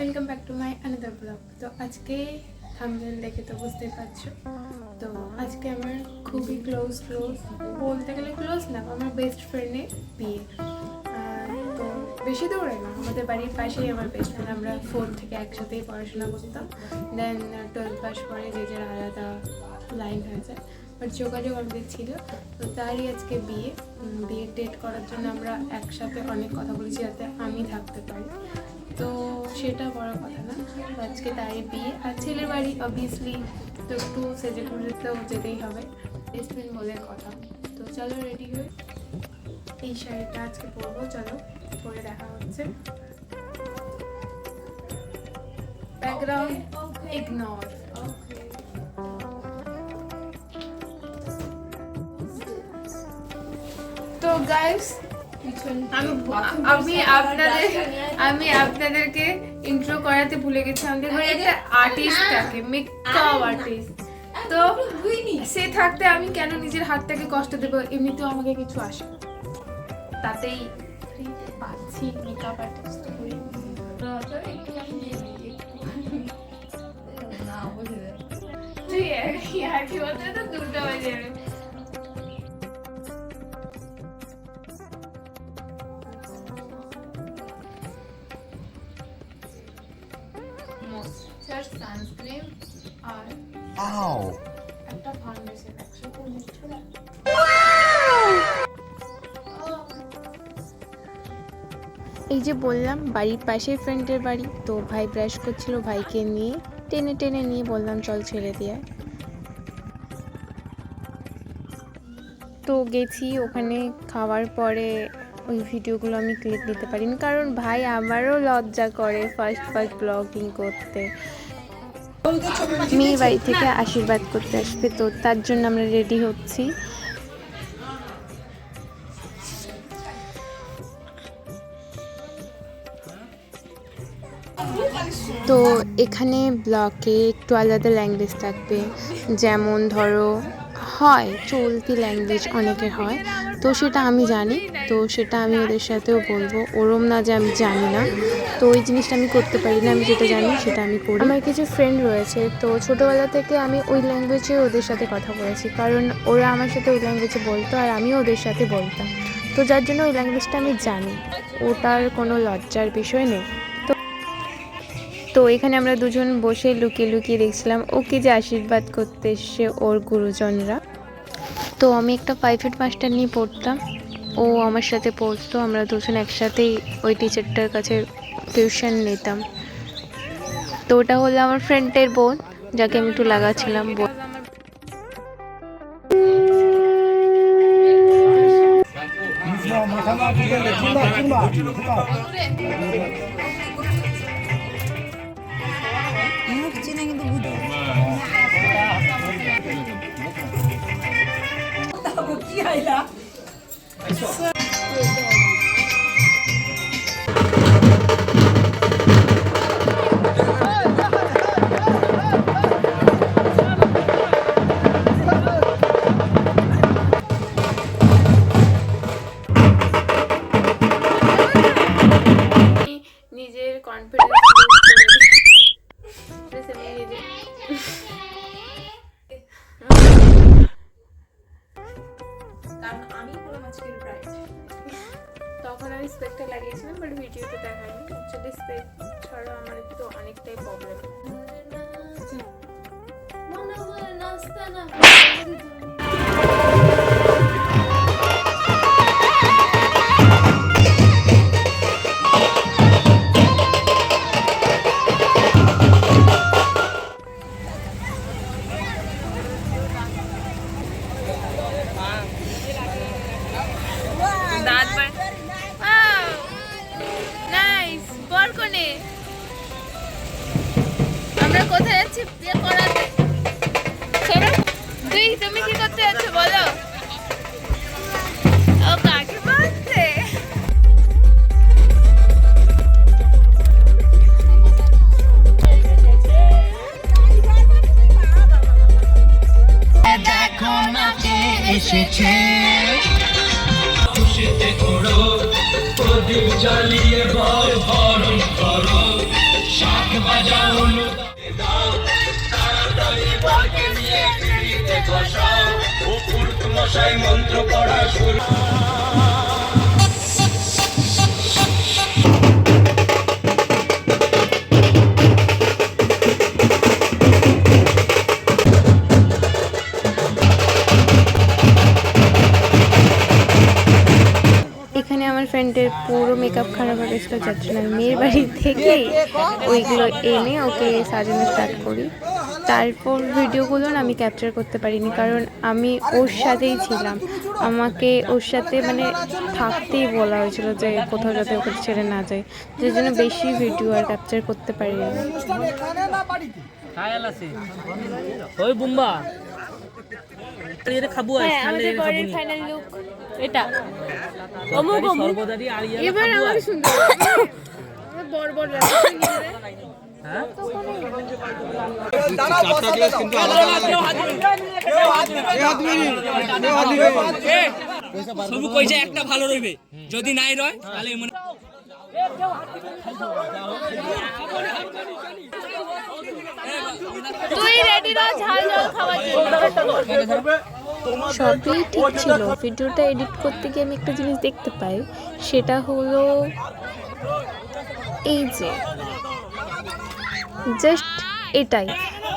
Welcome back to my another blog. তো আজকে thumbnail দেখে তো বুঝতেই পারছো, তো আজকে আমার খুবই ক্লোজ বলতে গেলে ক্লোজ না, আমার বেস্ট ফ্রেন্ডের বিয়ে। তো বেশি দূরে না, আমাদের বাড়ির পাশেই আমার বেস্ট ফ্রেন্ড। আমরা 4 থেকে একসাথেই পড়াশোনা করতাম, দেন 12 পাস পরে যে যার আলাদা লাইন হয়ে যায়, বাট যোগাযোগ আমাদের ছিল। তো তারই আজকে বিয়ের ডেট করার জন্য আমরা একসাথে অনেক কথা বলেছি যাতে আমি থাকতে পারি। তো সেটা বড় কথা না, আজকে তাই বিয়ে। আর ছেলের বাড়ি অবভিয়াসলি তো একটু সেজে গুজে তো যেতেই হবে, বেস্ট ফ্রেন্ড বলে কথা। তো চলো রেডি হয়ে, এই শাড়িটা আজকে পরবো, চলো পরে দেখা হচ্ছে। Background ignore. তো গাইস, আমি আপনাদেরকে ইন্ট্রো করাতে ভুলে গেছি। আমাদের ঘরে একটা আর্টিস্ট থাকে, মেকআপ আর্টিস্ট। তো সে থাকতে আমি কেন নিজের হাতটাকে কষ্ট দেবো? এমনিতেও আমাকে কিছু আসে, তাতেই পাচ্ছি মেকআপ আর্টিস্ট করে। তুই আর কি বলতে তো 2টা বাজে যাবে। সানস্ক্রিন আর একটা ফাউন্ডেশন একসাথে মিক্সড করে। এই যে বললাম বাড়ির পাশেই ফ্রেন্ডের বাড়ি, তো ভাই ব্রাশ করছিল, ভাইকে নিয়ে টেনে নিয়ে বললাম চল ছেড়ে দিয়ে। তো গেছি ওখানে, খাওয়ার পরে ওই ভিডিওগুলো আমি ক্লিক দিতে পারিনি, কারণ ভাই আমারও লজ্জা করে ফার্স্ট ব্লগিং করতে। মেয়ের বাড়ি থেকে আশীর্বাদ করতে আসবে, তো তার জন্য আমরা রেডি হচ্ছি। তো এখানে ব্লগে একটু আলাদা ল্যাঙ্গুয়েজ থাকবে, যেমন ধরো হয় চলতি ল্যাঙ্গুয়েজ অনেকের হয়, তো সেটা আমি জানি, তো সেটা আমি ওদের সাথেও বলবো। ওরম না যে আমি জানি না, তো ওই জিনিসটা আমি করতে পারি না, আমি যেটা জানি সেটা আমি করি। আমার কিছু ফ্রেন্ড রয়েছে, তো ছোটোবেলা থেকে আমি ওই ল্যাঙ্গুয়েজে ওদের সাথে কথা বলেছি, কারণ ওরা আমার সাথে ওই ল্যাঙ্গুয়েজে বলতো আর আমিও ওদের সাথে বলতাম, তো যার জন্য ওই ল্যাঙ্গুয়েজটা আমি জানি, ওটার কোনো লজ্জার বিষয় নেই। তো এখানে আমরা দুজন বসে লুকিয়ে দেখছিলাম ওকে যে আশীর্বাদ করতে এসছে ওর গুরুজনরা। তো আমি একটা প্রাইভেট মাস্টার নিয়ে পড়তাম, ও আমার সাথে পড়তো, আমরা দুজন একসাথেই ওই টিচারটার কাছে টিউশন নিতাম। তো ওটা হলো আমার ফ্রেন্ডের বোন, যাকে আমি একটু লাগাচ্ছিলাম। নিজের কনফিডেন্স তখন আমি স্পেকটা লাগিয়েছিলাম, বাট ভিডিওতে দেখাইনি। অ্যাকচুয়ালি স্পেক ছাড়া আমার একটু অনেকটাই প্রবলেম। আমরা কোথায় যাচ্ছি বিয়ে করাতে? তুমি কি করতে যাচ্ছ বলো? ও কাকে বলছে? দেখো না কে এসেছে, খুশিতে করো প্রদীপ জ্বালিয়ে বরণ করো। মন্ত্র পড়া শুরু। এখানে আমার ফ্রেন্ডের পুরো মেকআপ খারাপ হয়ে গেছিলো, যার জন্য আমি মেয়ের বাড়ি থেকে ওইগুলো এনে ওকে সাজানো স্টার্ট করি। তারপর ভিডিওগুলো না আমি ক্যাপচার করতে পারিনি, কারণ আমি ওর সাথেই ছিলাম। আমাকে ওর সাথে মানে থাকতেই বলা হয়েছিল যে কোথাও যাতে ওকে ছেড়ে না যায়, যার জন্য বেশি ভিডিও আর ক্যাপচার করতে পারিনি। আমাদের পরের ফাইনাল লুক এটা। এবার আমার সুন্দর বড় বড় একটা ভালো রইবে, যদি নাই রয় তাহলে তুই রেডি র ঝাল ঝাল খাওয়ার জন্য। সবই ঠিক ছিল। ভিডিওটা এডিট করতে গিয়ে আমি একটা জিনিস দেখতে পাই, সেটা হলো এই যে জাস্ট এটাই।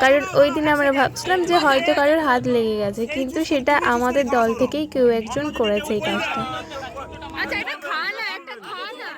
কারণ ওই দিন আমরা ভাবছিলাম যে হয়তো কারোর হাত লেগে গেছে, কিন্তু সেটা আমাদের দল থেকেই কেউ একজন করেছে এই কাজটা। আচ্ছা এটা খা না, একটা খা না।